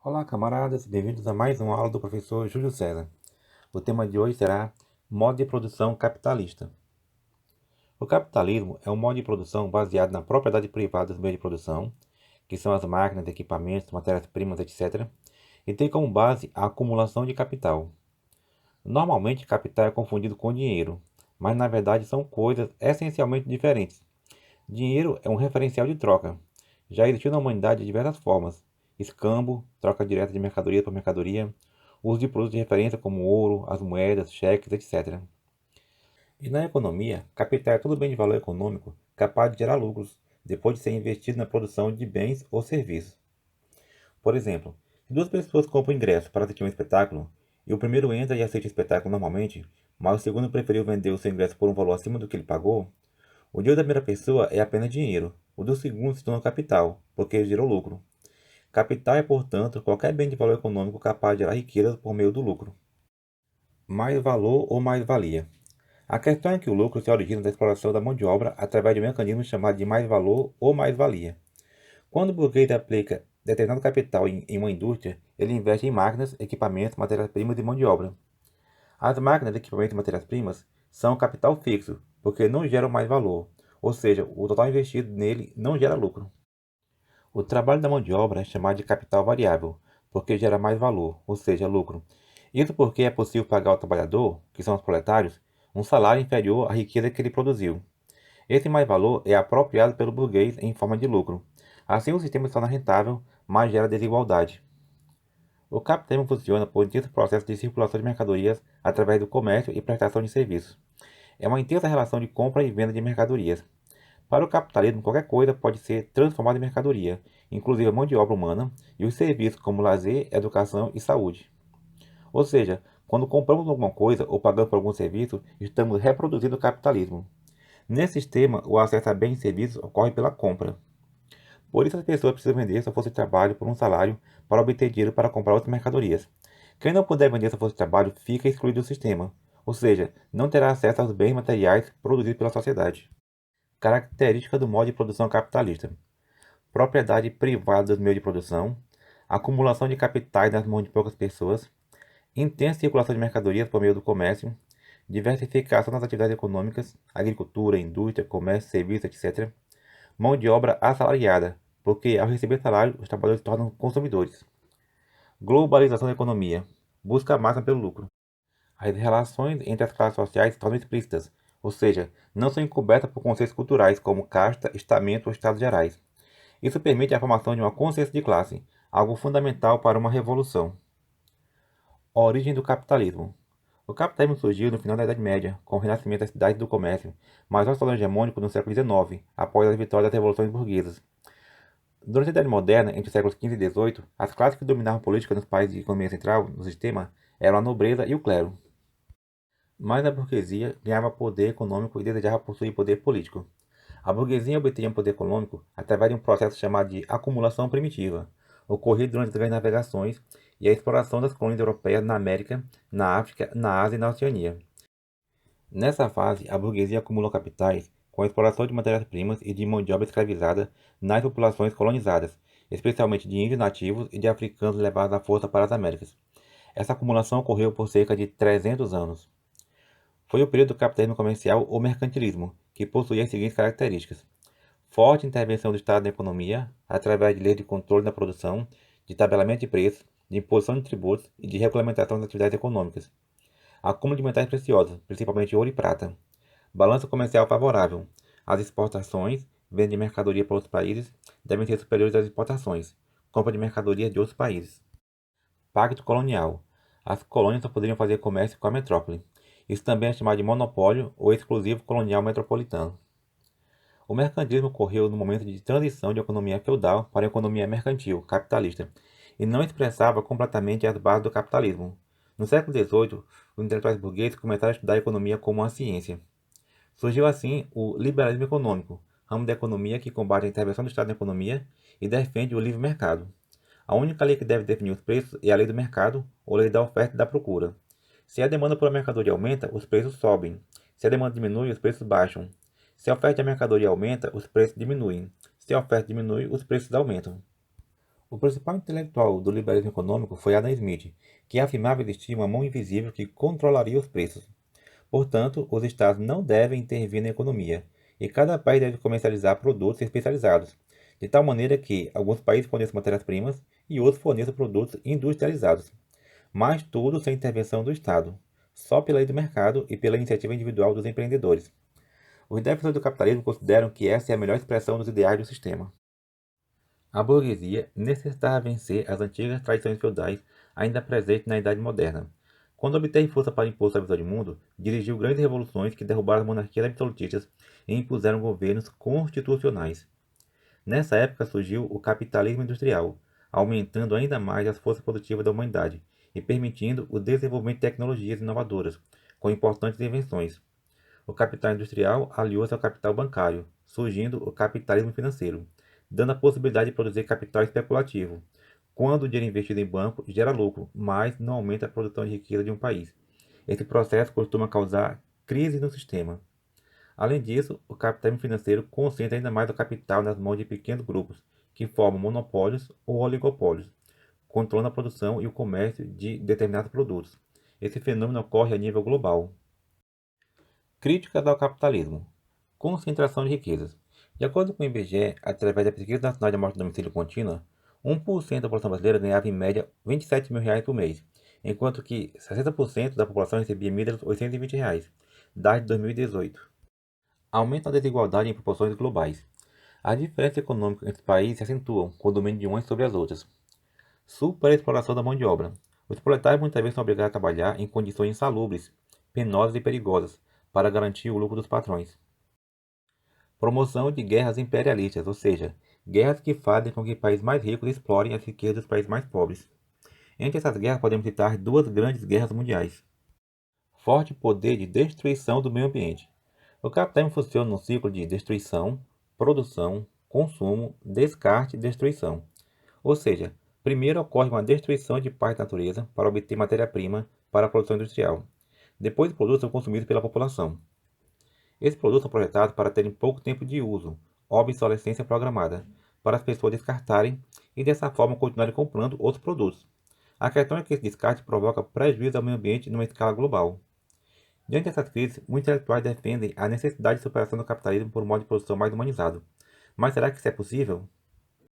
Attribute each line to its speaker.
Speaker 1: Olá, camaradas, bem-vindos a mais uma aula do professor Júlio César. O tema de hoje será modo de produção capitalista. O capitalismo é um modo de produção baseado na propriedade privada dos meios de produção, que são as máquinas, equipamentos, matérias-primas, etc., e tem como base a acumulação de capital. Normalmente, capital é confundido com dinheiro, mas na verdade são coisas essencialmente diferentes. Dinheiro é um referencial de troca. Já existiu na humanidade de diversas formas: escambo, troca direta de mercadoria por mercadoria, uso de produtos de referência como ouro, as moedas, cheques, etc. E na economia, capital é todo bem de valor econômico capaz de gerar lucros depois de ser investido na produção de bens ou serviços. Por exemplo, se duas pessoas compram ingresso para assistir um espetáculo e o primeiro entra e assiste o espetáculo normalmente, mas o segundo preferiu vender o seu ingresso por um valor acima do que ele pagou, o dinheiro da primeira pessoa é apenas dinheiro, o do segundo se torna capital, porque ele gerou lucro. Capital é, portanto, qualquer bem de valor econômico capaz de gerar riqueza por meio do lucro. Mais valor ou mais-valia. A questão é que o lucro se origina da exploração da mão de obra através de um mecanismo chamado de mais-valor ou mais-valia. Quando o burguês aplica determinado capital em uma indústria, ele investe em máquinas, equipamentos, matérias-primas e mão de obra. As máquinas, equipamentos e matérias-primas são capital fixo, porque não geram mais valor, ou seja, o total investido nele não gera lucro. O trabalho da mão de obra é chamado de capital variável, porque gera mais valor, ou seja, lucro. Isso porque é possível pagar ao trabalhador, que são os proletários, um salário inferior à riqueza que ele produziu. Esse mais-valor é apropriado pelo burguês em forma de lucro. Assim, o sistema se torna rentável, mas gera desigualdade. O capitalismo funciona por intenso processo de circulação de mercadorias através do comércio e prestação de serviços. É uma intensa relação de compra e venda de mercadorias. Para o capitalismo, qualquer coisa pode ser transformada em mercadoria, inclusive a mão de obra humana e os serviços como lazer, educação e saúde. Ou seja, quando compramos alguma coisa ou pagamos por algum serviço, estamos reproduzindo o capitalismo. Nesse sistema, o acesso a bens e serviços ocorre pela compra. Por isso, as pessoas precisam vender sua força de trabalho por um salário para obter dinheiro para comprar outras mercadorias. Quem não puder vender sua força de trabalho fica excluído do sistema, ou seja, não terá acesso aos bens materiais produzidos pela sociedade. Característica do modo de produção capitalista: propriedade privada dos meios de produção, acumulação de capitais nas mãos de poucas pessoas, intensa circulação de mercadorias por meio do comércio, diversificação das atividades econômicas, agricultura, indústria, comércio, serviços, etc. Mão de obra assalariada, porque ao receber salário, os trabalhadores se tornam consumidores. Globalização da economia, busca a máxima pelo lucro. As relações entre as classes sociais se tornam explícitas, ou seja, não são encobertas por conceitos culturais como casta, estamento ou estados gerais. Isso permite a formação de uma consciência de classe, algo fundamental para uma revolução. Origem do capitalismo. O capitalismo surgiu no final da Idade Média, com o renascimento das cidades do comércio, mas só se tornou hegemônico no século XIX, após as vitórias das revoluções burguesas. Durante a Idade Moderna, entre os séculos XV e XVIII, as classes que dominavam a política nos países de economia central no sistema eram a nobreza e o clero. Mas a burguesia ganhava poder econômico e desejava possuir poder político. A burguesia obtinha poder econômico através de um processo chamado de acumulação primitiva, ocorrido durante as grandes navegações e a exploração das colônias europeias na América, na África, na Ásia e na Oceania. Nessa fase, a burguesia acumulou capitais com a exploração de matérias-primas e de mão de obra escravizada nas populações colonizadas, especialmente de índios nativos e de africanos levados à força para as Américas. Essa acumulação ocorreu por cerca de 300 anos. Foi o período do capitalismo comercial ou mercantilismo, que possuía as seguintes características: forte intervenção do Estado na economia, através de leis de controle da produção, de tabelamento de preços, de imposição de tributos e de regulamentação das atividades econômicas. Acúmulo de metais preciosos, principalmente ouro e prata. Balança comercial favorável. As exportações, venda de mercadoria para outros países, devem ser superiores às exportações. Compra de mercadorias de outros países. Pacto colonial. As colônias só poderiam fazer comércio com a metrópole. Isso também é chamado de monopólio ou exclusivo colonial metropolitano. O mercantilismo ocorreu no momento de transição de economia feudal para a economia mercantil, capitalista, e não expressava completamente as bases do capitalismo. No século XVIII, os intelectuais burgueses começaram a estudar a economia como uma ciência. Surgiu assim o liberalismo econômico, ramo da economia que combate a intervenção do Estado na economia e defende o livre mercado. A única lei que deve definir os preços é a lei do mercado, ou lei da oferta e da procura. Se a demanda por uma mercadoria aumenta, os preços sobem. Se a demanda diminui, os preços baixam. Se a oferta de mercadoria aumenta, os preços diminuem. Se a oferta diminui, os preços aumentam. O principal intelectual do liberalismo econômico foi Adam Smith, que afirmava existir uma mão invisível que controlaria os preços. Portanto, os estados não devem intervir na economia, e cada país deve comercializar produtos especializados, de tal maneira que alguns países forneçam matérias-primas e outros forneçam produtos industrializados. Mas tudo sem intervenção do Estado, só pela lei do mercado e pela iniciativa individual dos empreendedores. Os defensores do capitalismo consideram que essa é a melhor expressão dos ideais do sistema. A burguesia necessitava vencer as antigas tradições feudais ainda presentes na Idade Moderna. Quando obteve força para impor sua visão de mundo, dirigiu grandes revoluções que derrubaram as monarquias absolutistas e impuseram governos constitucionais. Nessa época surgiu o capitalismo industrial, aumentando ainda mais as forças produtivas da humanidade e permitindo o desenvolvimento de tecnologias inovadoras, com importantes invenções. O capital industrial aliou-se ao capital bancário, surgindo o capitalismo financeiro, dando a possibilidade de produzir capital especulativo. Quando o dinheiro investido em banco gera lucro, mas não aumenta a produção de riqueza de um país. Esse processo costuma causar crise no sistema. Além disso, o capitalismo financeiro concentra ainda mais o capital nas mãos de pequenos grupos, que formam monopólios ou oligopólios, controlando a produção e o comércio de determinados produtos. Esse fenômeno ocorre a nível global. Críticas ao capitalismo. Concentração de riquezas. De acordo com o IBGE, através da Pesquisa Nacional de Amostra de Domicílio Contínua, 1% da população brasileira ganhava em média R$ 27 mil por mês, enquanto que 60% da população recebia míseros R$ 820, dados de 2018. Aumenta a desigualdade em proporções globais. As diferenças econômicas entre os países se acentuam com o domínio de umas sobre as outras. Superexploração da mão de obra. Os proletários muitas vezes são obrigados a trabalhar em condições insalubres, penosas e perigosas, para garantir o lucro dos patrões. Promoção de guerras imperialistas, ou seja, guerras que fazem com que países mais ricos explorem as riquezas dos países mais pobres. Entre essas guerras podemos citar duas grandes guerras mundiais. Forte poder de destruição do meio ambiente. O capitalismo funciona num ciclo de destruição, produção, consumo, descarte e destruição. Ou seja, primeiro ocorre uma destruição de parte da natureza para obter matéria-prima para a produção industrial. Depois os produtos são consumidos pela população. Esses produtos são projetados para terem pouco tempo de uso, obsolescência programada, para as pessoas descartarem e dessa forma continuarem comprando outros produtos. A questão é que esse descarte provoca prejuízo ao meio ambiente numa escala global. Diante dessas crises, muitos intelectuais defendem a necessidade de superação do capitalismo por um modo de produção mais humanizado. Mas será que isso é possível?